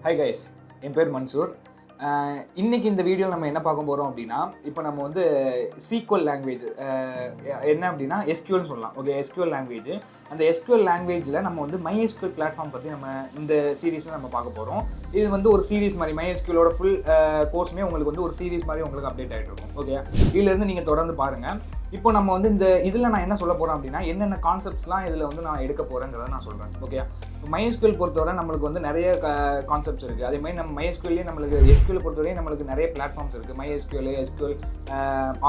Hi guys, என் பேர் மன்சூர். இன்னைக்கு இந்த வீடியோ நம்ம என்ன பார்க்க போகிறோம் அப்படின்னா, இப்போ நம்ம வந்து SQL லாங்குவேஜ் என்ன அப்படின்னா SQLன்னு சொல்லலாம். Okay, SQL language. அந்த SQL லாங்குவேஜில் நம்ம வந்து MySql பிளாட்ஃபார்ம் பற்றி நம்ம இந்த சீரீஸில் நம்ம பார்க்க போகிறோம். இது வந்து ஒரு சீரீஸ் மாதிரி MySqlோட ஃபுல் கோர்ஸுமே உங்களுக்கு வந்து ஒரு சீரீஸ் மாதிரி உங்களுக்கு அப்டேட் ஆகிட்டு இருக்கும். ஓகே, இதிலேருந்து நீங்கள் தொடர்ந்து பாருங்கள். இப்போ நம்ம வந்து இந்த இதில் நான் என்ன சொல்ல போகிறேன் அப்படின்னா, என்னென்ன கான்செப்ட்ஸ்லாம் இதில் வந்து நான் எடுக்க போகிறேங்கிறத நான் சொல்கிறேன். ஓகே, இப்போ MySql பொறுத்தவரை நம்மளுக்கு வந்து நிறைய கான்செப்ட்ஸ் இருக்குது. அதேமாதிரி நம்ம MySqlலேயே நம்மளுக்கு SQL பொறுத்தவரையும் நம்மளுக்கு நிறைய பிளாட்ஃபார்ம்ஸ் இருக்குது. MySql, SQL,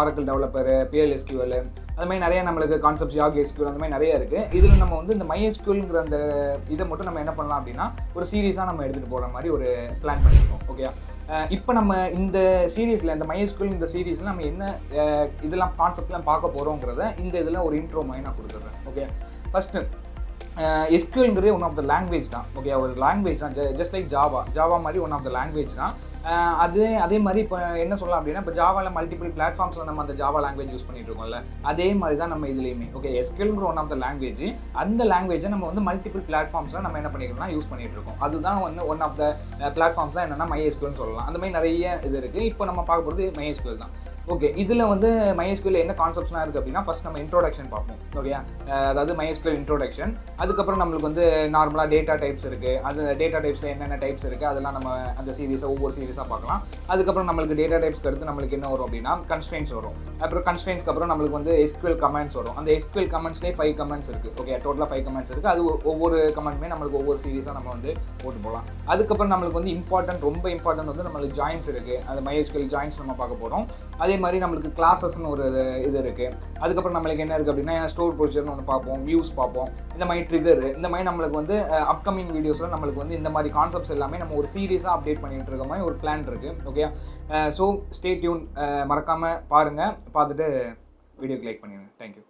Oracle developer, PLSQL, அது மாதிரி நிறைய நம்மளுக்கு கான்செப்ட்ஸ் YAG-SQL அந்த மாதிரி நிறைய இருக்குது. இதில் நம்ம வந்து இந்த MySqlங்கிற அந்த இதை மட்டும் நம்ம என்ன பண்ணலாம் அப்படின்னா ஒரு சீரீஸாக நம்ம எடுத்துகிட்டு போகிற மாதிரி ஒரு பிளான் பண்ணியிருக்கோம். ஓகே, இப்போ நம்ம இந்த சீரீஸில் இந்த MySql இந்த சீரீஸில் நம்ம என்ன இதெல்லாம் கான்செப்ட்லாம் பார்க்க போகிறோங்கிறத இந்த இதில் ஒரு இன்ட்ரோ மாதிரி நான் கொடுத்துட்றேன். ஓகே, ஃபஸ்ட்டு SQLங்கிறது ஒன் ஆஃப் த லாங்குவேஜ் தான். ஓகே, ஒரு லாங்குவேஜ் தான், ஜஸ்ட் லைக் ஜாவா மாதிரி ஒன் ஆஃப் த லாங்குவேஜ் தான். அதே மாதிரி இப்போ என்ன சொல்லலாம் அப்படின்னா, இப்போ ஜாவாவில் மல்டிபிள் பிளாட்ஃபார்ம்ஸில் நம்ம அந்த ஜாவா லாங்குவேஜ் யூஸ் பண்ணிட்டு இருக்கோம்ல, அதே மாதிரி தான் நம்ம இதுலேயுமே. ஓகே, SQLங்கிற ஒன் ஆஃப் த லாங்குவேஜ், அந்த லாங்குவேஜை நம்ம வந்து மல்டிபிள் பிளாட்ஃபார்ம்ஸில் நம்ம என்ன பண்ணிக்கிறோம்னா யூஸ் பண்ணிட்டு இருக்கோம். அதுதான் வந்து ஒன் ஆஃப் த பிளாட்ஃபார்ம்ஸ் தான் என்னென்னா MySqlன்னு சொல்லலாம். அந்த மாதிரி நிறைய இது இருக்குது. இப்போ நம்ம பார்க்க போகிறது MySql தான். ஓகே, இதில் வந்து MySql என்ன கான்செப்ட்ஸ்லாம் இருக்குது அப்படின்னா, ஃபஸ்ட் நம்ம இன்ட்ரோடக்ஷன் பார்ப்போம். ஓகே, அதாவது MySql இன்ட்ரோடக்ஷன். அதுக்கப்புறம் நம்மளுக்கு வந்து நார்மலாக டேட்டா டைப்ஸ் இருக்குது. அது டேட்டா டைப்ஸில் என்னென்ன டைப்ஸ் இருக்குது அதெல்லாம் நம்ம அந்த சீரீஸை ஒவ்வொரு சீரீஸாக பார்க்கலாம். அதுக்கப்புறம் நம்மளுக்கு டேட்டா டைப்ஸ்க்கு அடுத்து நம்மளுக்கு என்ன வரும் அப்படின்னா கன்ஸ்ட்ரெயின்ஸ் வரும். அப்புறம் கன்ஸ்ட்ரெயின்ஸ்க்கு அப்புறம் நம்மளுக்கு வந்து SQL கமெண்ட்ஸ் வரும். அந்த SQL கமெண்ட்ஸ்லேயே 5 கமெண்ட்ஸ் இருக்குது. ஓகே, டோட்டலாக 5 கமெண்ட்ஸ் இருக்குது. அது ஒவ்வொரு கமெண்ட்டுமே நம்மளுக்கு ஒவ்வொரு சீரீஸாக நம்ம வந்து போட்டு போகலாம். அதுக்கப்புறம் நம்மளுக்கு வந்து ரொம்ப இம்பார்ட்டன்ட் வந்து நம்மளுக்கு ஜாயின்ஸ் இருக்குது. அந்த MySql ஜாயின்ஸ் நம்ம பார்க்க போகிறோம். அதே மாதிரி நம்மளுக்கு கிளாஸஸ்னு ஒரு இது இருக்குது. அதுக்கப்புறம் நம்மளுக்கு என்ன இருக்குது அப்படின்னா ஸ்டோர் ப்ரொசீஜர்னு ஒன்று பார்ப்போம், வியூஸ் பார்ப்போம், இந்த மாதிரி ட்ரிகர், இந்த மாதிரி நம்மளுக்கு வந்து அப்கமிங் வீடியோஸில் நம்மளுக்கு வந்து இந்த மாதிரி கான்செப்ட்ஸ் எல்லாமே நம்ம ஒரு சீரியஸாக அப்டேட் பண்ணிட்டு இருக்க மாதிரி ஒரு பிளான் இருக்குது. ஓகே, ஸோ ஸ்டே டியூன், மறக்காமல் பாருங்கள், பார்த்துட்டு வீடியோக்கு லைக் பண்ணிடுங்க. தேங்க்யூ.